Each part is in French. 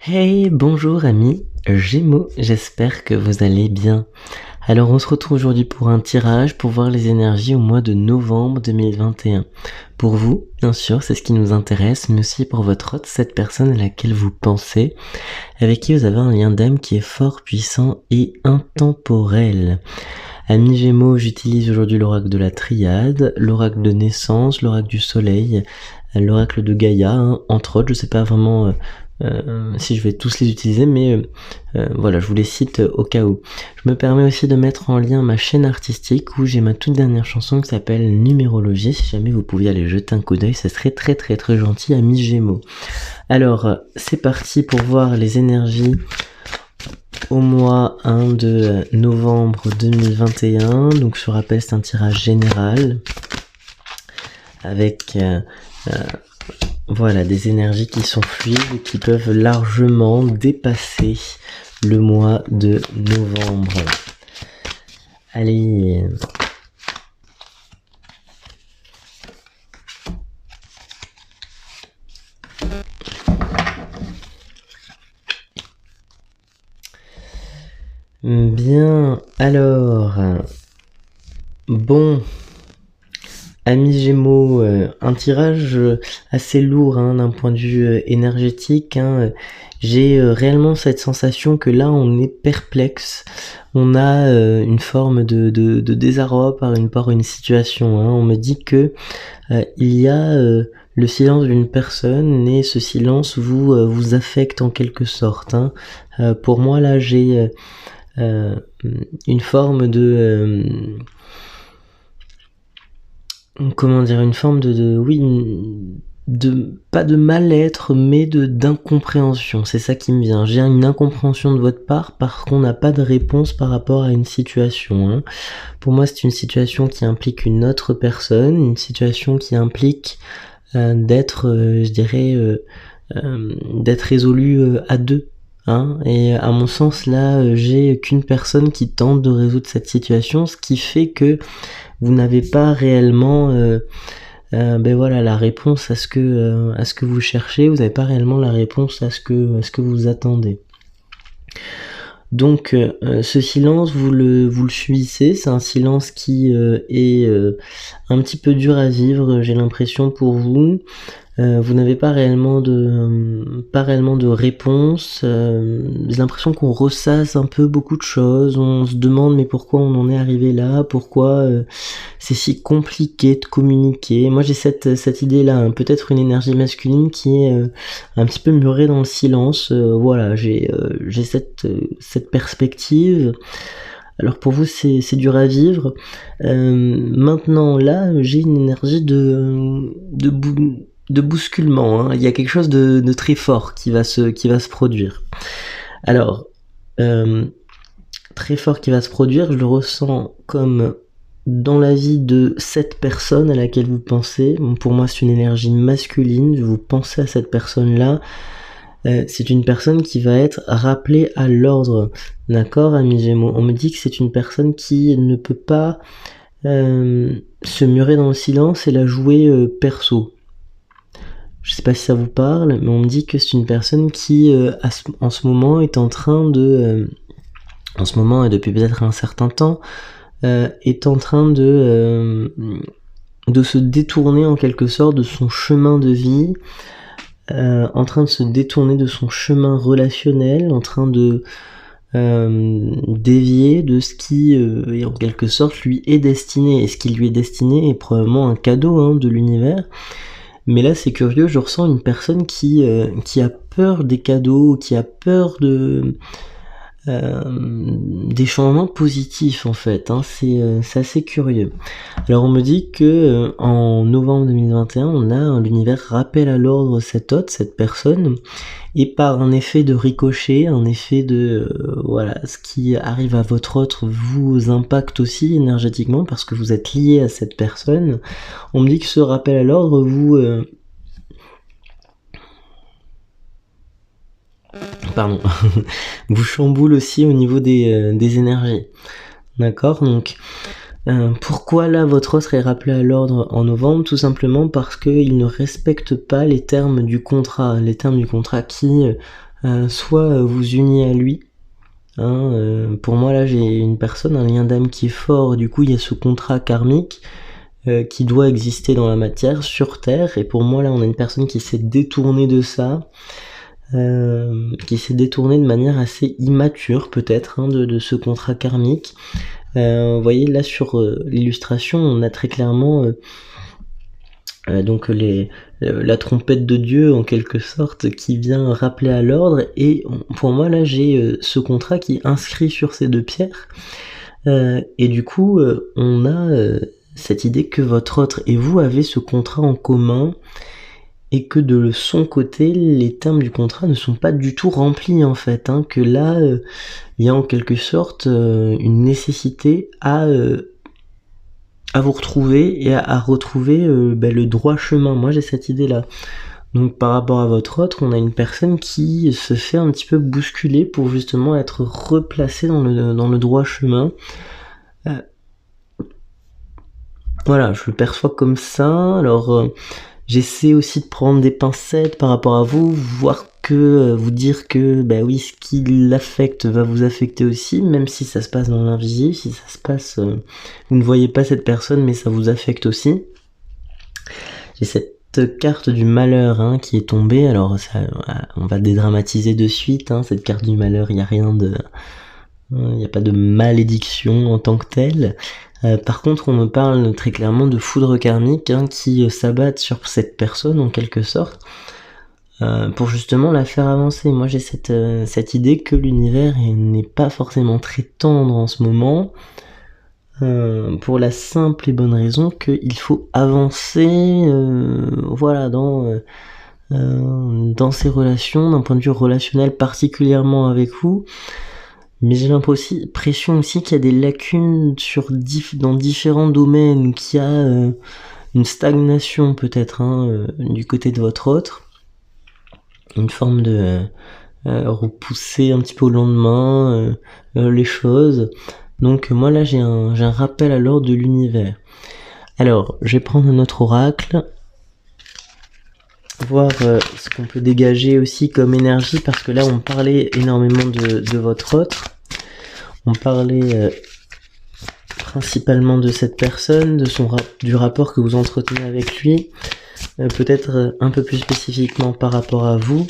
Hey, bonjour amis Gémeaux, j'espère que vous allez bien. Alors on se retrouve aujourd'hui pour un tirage pour voir les énergies au mois de novembre 2021. Pour vous, bien sûr, c'est ce qui nous intéresse, mais aussi pour votre hôte, cette personne à laquelle vous pensez, avec qui vous avez un lien d'âme qui est fort, puissant et intemporel. Amis Gémeaux, j'utilise aujourd'hui l'oracle de la Triade, l'oracle de naissance, l'oracle du soleil, l'oracle de Gaïa, entre autres. Je sais pas vraiment si je vais tous les utiliser, mais voilà, je vous les cite au cas où. Je me permets aussi de mettre en lien ma chaîne artistique où j'ai ma toute dernière chanson qui s'appelle Numérologie. Si jamais vous pouviez aller jeter un coup d'œil, ça serait très très très gentil, amis Gémeaux. Alors, c'est parti pour voir les énergies au mois de novembre 2021. Donc je rappelle, c'est un tirage général avec voilà, des énergies qui sont fluides et qui peuvent largement dépasser le mois de novembre. Allez. Bien, alors, bon, amis Gémeaux, un tirage assez lourd d'un point de vue énergétique. J'ai réellement cette sensation que là on est perplexe, on a une forme de désarroi par une situation. On me dit que il y a le silence d'une personne et ce silence vous affecte en quelque sorte. Pour moi là j'ai une forme de comment dire, une forme pas de mal-être, mais d'incompréhension. C'est ça qui me vient. J'ai une incompréhension de votre part parce qu'on n'a pas de réponse par rapport à une situation. Pour moi, c'est une situation qui implique une autre personne, une situation qui implique d'être, je dirais, d'être résolu à deux. Et à mon sens, là, j'ai qu'une personne qui tente de résoudre cette situation, ce qui fait que vous n'avez pas réellement la réponse à ce que vous cherchez, vous n'avez pas réellement la réponse à ce que vous attendez. Donc ce silence, vous le subissez, c'est un silence qui est un petit peu dur à vivre, j'ai l'impression pour vous. Vous n'avez pas réellement de réponse. J'ai l'impression qu'on ressasse un peu beaucoup de choses. On se demande mais pourquoi on en est arrivé là, pourquoi c'est si compliqué de communiquer. Moi j'ai cette idée-là, peut-être une énergie masculine qui est un petit peu murée dans le silence. Voilà, j'ai cette perspective. Alors pour vous c'est dur à vivre. Maintenant là j'ai une énergie de bousculement. Il y a quelque chose de très fort qui va se produire. Alors très fort qui va se produire, je le ressens comme dans la vie de cette personne à laquelle vous pensez. Pour moi c'est une énergie masculine, vous pensez à cette personne-là. C'est une personne qui va être rappelée à l'ordre. D'accord, amis Gémeaux? On me dit que c'est une personne qui ne peut pas se murer dans le silence et la jouer perso. Je sais pas si ça vous parle, mais on me dit que c'est une personne qui, en ce moment, est en train de... en ce moment et depuis peut-être un certain temps, est en train de se détourner en quelque sorte de son chemin de vie, en train de se détourner de son chemin relationnel, en train de dévier de ce qui en quelque sorte lui est destiné. Et ce qui lui est destiné est probablement un cadeau de l'univers. Mais là c'est curieux, je ressens une personne qui a peur des cadeaux, qui a peur des changements positifs en fait. C'est assez curieux. Alors on me dit que en novembre 2021, on a l'univers rappelle à l'ordre cette personne, et par un effet de ricochet, un effet de ce qui arrive à votre autre vous impacte aussi énergétiquement parce que vous êtes lié à cette personne. On me dit que ce rappel à l'ordre vous chamboule aussi au niveau des énergies. D'accord? Donc pourquoi là votre os serait rappelé à l'ordre en novembre? Tout simplement parce qu'il ne respecte pas les termes du contrat qui soit vous uniez à lui. Pour moi là j'ai une personne, un lien d'âme qui est fort, du coup il y a ce contrat karmique qui doit exister dans la matière, sur Terre, et pour moi là on a une personne qui s'est détournée de ça, qui s'est détournée de manière assez immature peut-être de ce contrat karmique. Vous voyez là sur l'illustration on a très clairement donc la trompette de Dieu en quelque sorte qui vient rappeler à l'ordre, et pour moi là j'ai ce contrat qui est inscrit sur ces deux pierres, et du coup on a cette idée que votre autre et vous avez ce contrat en commun, et que de son côté les termes du contrat ne sont pas du tout remplis en fait, que là il y a en quelque sorte une nécessité à vous retrouver et à retrouver le droit chemin. Moi j'ai cette idée là. Donc par rapport à votre autre, on a une personne qui se fait un petit peu bousculer pour justement être replacée dans le droit chemin. Voilà, je le perçois comme ça. Alors j'essaie aussi de prendre des pincettes par rapport à vous, voir que vous dire que oui, ce qui l'affecte va vous affecter aussi, même si ça se passe dans l'invisible, si ça se passe, vous ne voyez pas cette personne, mais ça vous affecte aussi. J'ai cette carte du malheur qui est tombée. Alors ça, on va dédramatiser de suite. Cette carte du malheur, il n'y a rien de, il n'y a pas de malédiction en tant que telle. Par contre, on me parle très clairement de foudre karmique qui s'abattent sur cette personne en quelque sorte, pour justement la faire avancer. Moi j'ai cette idée que l'univers n'est pas forcément très tendre en ce moment, pour la simple et bonne raison qu'il faut avancer dans ces relations, d'un point de vue relationnel particulièrement avec vous. Mais j'ai l'impression aussi qu'il y a des lacunes dans différents domaines, qu'il y a une stagnation peut-être du côté de votre autre, une forme de repousser un petit peu au lendemain les choses. Donc moi là j'ai un rappel à l'ordre de l'univers. Alors je vais prendre un autre oracle, voir ce qu'on peut dégager aussi comme énergie, parce que là on parlait énormément de votre autre, on parlait principalement de cette personne, du rapport que vous entretenez avec lui, peut-être un peu plus spécifiquement par rapport à vous.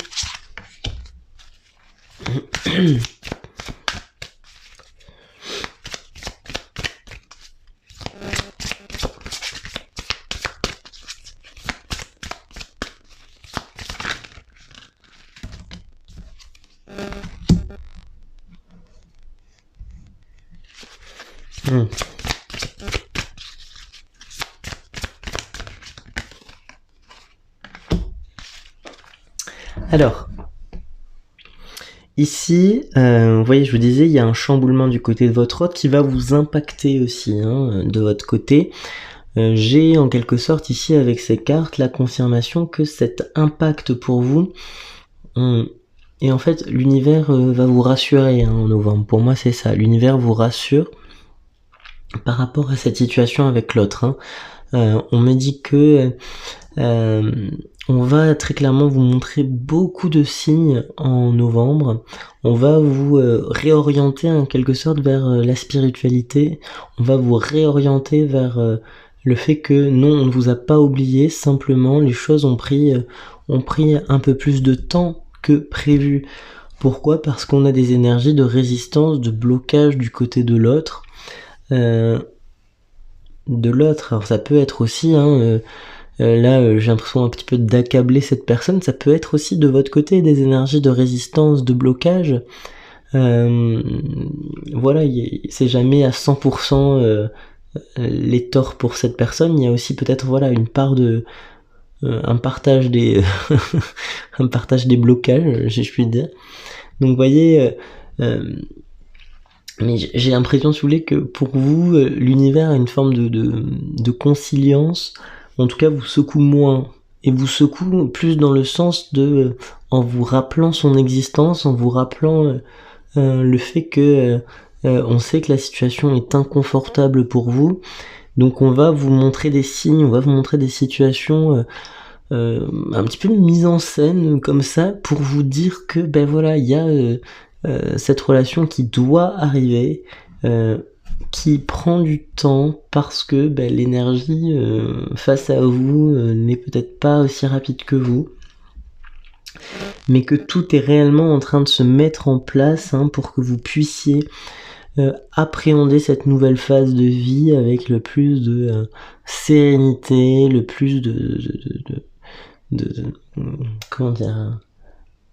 Alors, ici, vous voyez, je vous disais, il y a un chamboulement du côté de votre autre qui va vous impacter aussi, de votre côté. J'ai en quelque sorte ici avec ces cartes la confirmation que cet impact pour vous, et en fait l'univers va vous rassurer en novembre. Pour moi c'est ça, l'univers vous rassure par rapport à cette situation avec l'autre. On me dit que on va très clairement vous montrer beaucoup de signes en novembre. On va vous réorienter en quelque sorte vers la spiritualité. On va vous réorienter vers le fait que non, on ne vous a pas oublié, simplement les choses ont pris un peu plus de temps que prévu. Pourquoi ? Parce qu'on a des énergies de résistance, de blocage du côté de l'autre. Alors ça peut être aussi là j'ai l'impression un petit peu d'accabler cette personne, ça peut être aussi de votre côté des énergies de résistance, de blocage. Voilà, c'est jamais à 100% les torts pour cette personne. Il y a aussi peut-être une part de un partage des un partage des blocages, si je puis dire. Donc vous voyez, mais j'ai l'impression, si vous voulez, que pour vous, l'univers a une forme de conciliance, en tout cas vous secoue moins, et vous secoue plus dans le sens de, en vous rappelant son existence, en vous rappelant le fait que on sait que la situation est inconfortable pour vous, donc on va vous montrer des signes, on va vous montrer des situations un petit peu mise en scène comme ça pour vous dire que ben voilà, il y a cette relation qui doit arriver, qui prend du temps parce que ben, l'énergie face à vous n'est peut-être pas aussi rapide que vous, mais que tout est réellement en train de se mettre en place pour que vous puissiez appréhender cette nouvelle phase de vie avec le plus de sérénité, le plus de comment dire,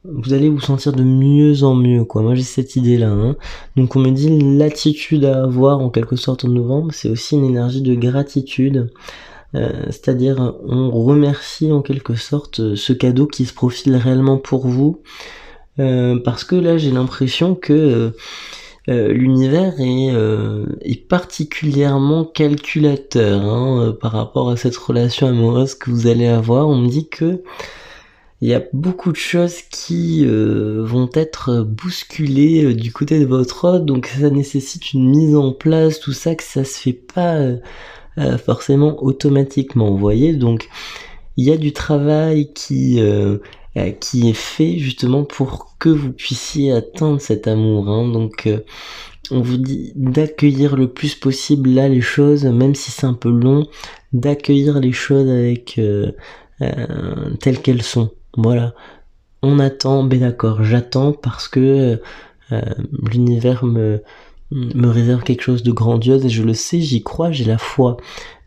vous allez vous sentir de mieux en mieux, quoi. Moi j'ai cette idée là, Donc on me dit l'attitude à avoir en quelque sorte en novembre, c'est aussi une énergie de gratitude, c'est-à-dire on remercie en quelque sorte ce cadeau qui se profile réellement pour vous, parce que là j'ai l'impression que l'univers est particulièrement calculateur par rapport à cette relation amoureuse que vous allez avoir. On me dit que il y a beaucoup de choses qui vont être bousculées du côté de votre autre, donc ça nécessite une mise en place, tout ça, que ça se fait pas forcément automatiquement, vous voyez. Donc il y a du travail qui est fait justement pour que vous puissiez atteindre cet amour, Donc on vous dit d'accueillir le plus possible là les choses, même si c'est un peu long, d'accueillir les choses avec telles qu'elles sont. Voilà, on attend, ben d'accord, j'attends parce que l'univers me réserve quelque chose de grandiose et je le sais, j'y crois, j'ai la foi.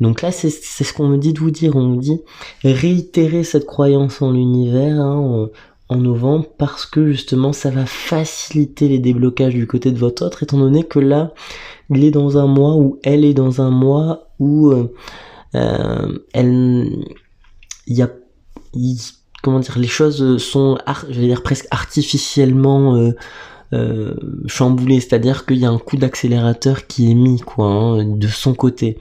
Donc là, c'est ce qu'on me dit de vous dire. On me dit réitérer cette croyance en l'univers en novembre parce que justement, ça va faciliter les déblocages du côté de votre autre, étant donné que là, il est dans un mois ou elle est dans un mois où comment dire, les choses sont, je vais dire presque artificiellement chamboulées, c'est-à-dire qu'il y a un coup d'accélérateur qui est mis de son côté.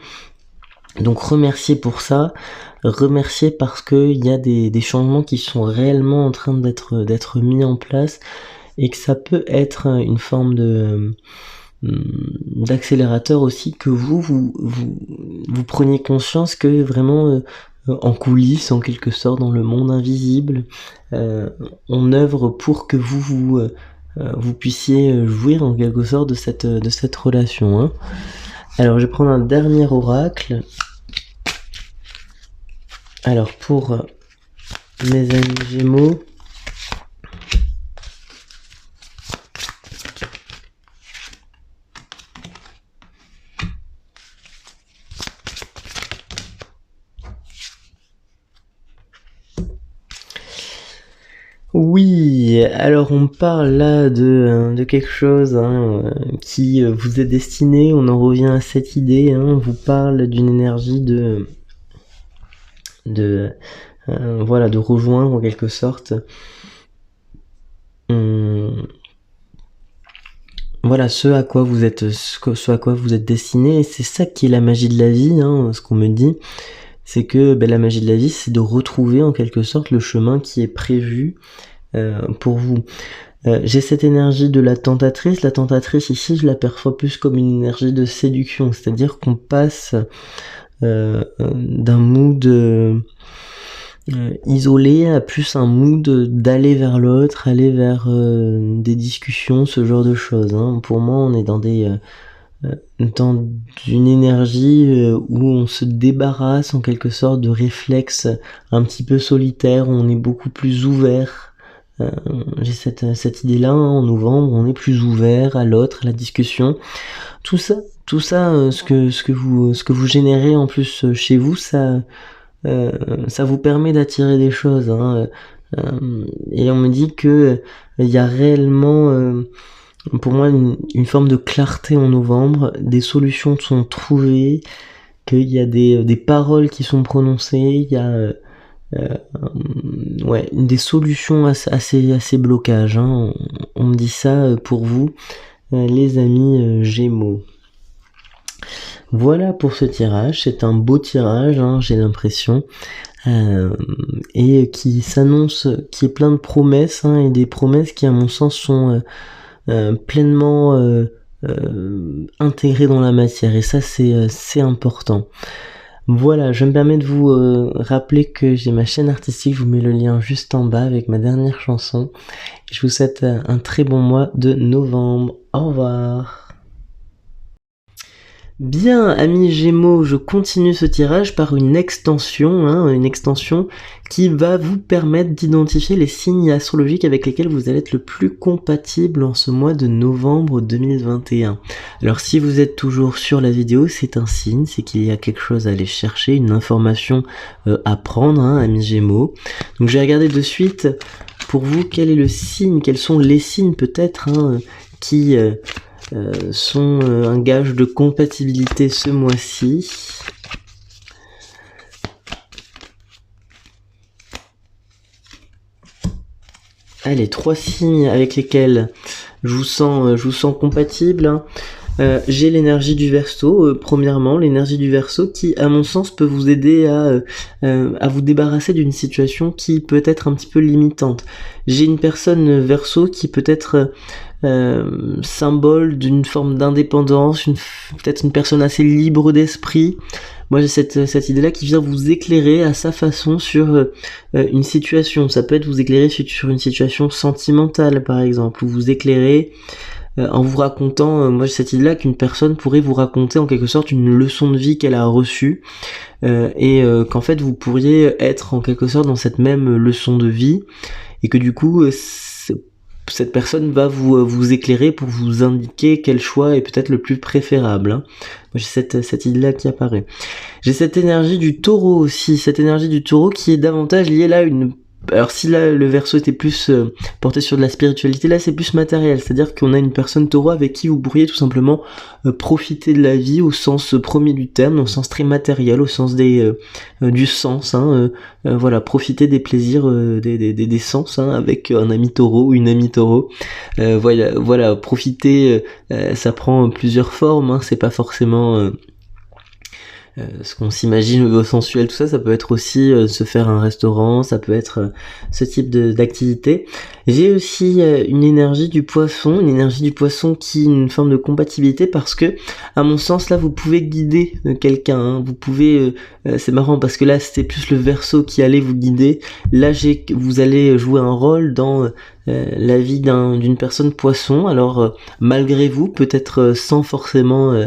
Donc remercier pour ça, remercier parce que il y a des changements qui sont réellement en train d'être mis en place et que ça peut être une forme d'accélérateur aussi, que vous preniez conscience que vraiment en coulisses, en quelque sorte, dans le monde invisible, on œuvre pour que vous puissiez jouir en quelque sorte de cette relation. Alors je vais prendre un dernier oracle. Alors pour mes amis Gémeaux, oui, alors on parle là de quelque chose qui vous est destiné, on en revient à cette idée, on vous parle d'une énergie de rejoindre en quelque sorte ce à quoi vous êtes destiné, et c'est ça qui est la magie de la vie, ce qu'on me dit, c'est que la magie de la vie, c'est de retrouver en quelque sorte le chemin qui est prévu pour vous. J'ai cette énergie de la tentatrice. La tentatrice ici, je la perçois plus comme une énergie de séduction, c'est-à-dire qu'on passe d'un mood isolé à plus un mood d'aller vers l'autre, aller vers des discussions, ce genre de choses. Pour moi, on est dans une énergie où on se débarrasse en quelque sorte de réflexes un petit peu solitaires, où on est beaucoup plus ouvert. J'ai cette idée-là, en novembre, on est plus ouvert à l'autre, à la discussion. Tout ça, ce que vous générez en plus chez vous, ça vous permet d'attirer des choses. Et on me dit que il y a réellement pour moi une forme de clarté en novembre, des solutions sont trouvées, qu'il y a des paroles qui sont prononcées, il y a des solutions à ces blocages. On me dit ça pour vous, les amis Gémeaux. Voilà pour ce tirage, c'est un beau tirage, j'ai l'impression, et qui s'annonce, qui est plein de promesses, et des promesses qui à mon sens sont pleinement intégrées dans la matière, et ça c'est important. Voilà, je me permets de vous rappeler que j'ai ma chaîne artistique, je vous mets le lien juste en bas avec ma dernière chanson. Je vous souhaite un très bon mois de novembre. Au revoir. Bien, amis Gémeaux, je continue ce tirage par une extension qui va vous permettre d'identifier les signes astrologiques avec lesquels vous allez être le plus compatible en ce mois de novembre 2021. Alors si vous êtes toujours sur la vidéo, c'est un signe, c'est qu'il y a quelque chose à aller chercher, une information à prendre, amis Gémeaux. Donc je vais regarder de suite pour vous quel est le signe, quels sont les signes peut-être qui... sont un gage de compatibilité ce mois-ci. Allez, 3 signes avec lesquels je vous sens compatible. J'ai l'énergie du Verseau, premièrement, l'énergie du Verseau qui, à mon sens, peut vous aider à vous débarrasser d'une situation qui peut être un petit peu limitante. J'ai une personne Verseau qui peut être symbole d'une forme d'indépendance, peut-être une personne assez libre d'esprit. Moi j'ai cette idée-là qui vient vous éclairer à sa façon sur une situation. Ça peut être vous éclairer sur une situation sentimentale par exemple, ou vous éclairer en vous racontant, moi j'ai cette idée-là qu'une personne pourrait vous raconter en quelque sorte une leçon de vie qu'elle a reçue et qu'en fait vous pourriez être en quelque sorte dans cette même leçon de vie et que du coup cette personne va vous éclairer pour vous indiquer quel choix est peut-être le plus préférable. Moi j'ai cette idée-là qui apparaît. J'ai cette énergie du Taureau aussi, cette énergie du Taureau qui est davantage liée là à une... Alors si là le Verseau était plus porté sur de la spiritualité, là c'est plus matériel, c'est-à-dire qu'on a une personne Taureau avec qui vous pourriez tout simplement profiter de la vie au sens premier du terme, au sens très matériel, au sens du sens, voilà, profiter des plaisirs des sens avec un ami Taureau ou une amie Taureau. Voilà, profiter, ça prend plusieurs formes, c'est pas forcément ce qu'on s'imagine au niveau sensuel, tout ça, ça peut être aussi se faire un restaurant, ça peut être ce type d'activité. J'ai aussi une énergie du Poisson qui est une forme de compatibilité parce que, à mon sens, là, vous pouvez guider quelqu'un, vous pouvez, c'est marrant parce que là, c'était plus le Verseau qui allait vous guider. Là, vous allez jouer un rôle dans la vie d'une personne Poisson. Alors, malgré vous, peut-être sans forcément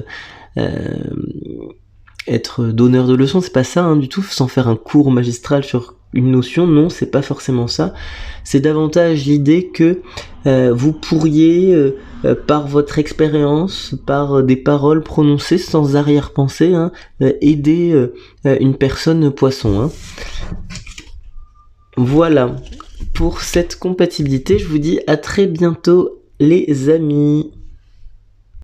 être donneur de leçons, c'est pas ça du tout, sans faire un cours magistral sur une notion, non, c'est pas forcément ça. C'est davantage l'idée que vous pourriez, par votre expérience, par des paroles prononcées sans arrière-pensée, aider une personne Poisson. Voilà, pour cette compatibilité, je vous dis à très bientôt les amis.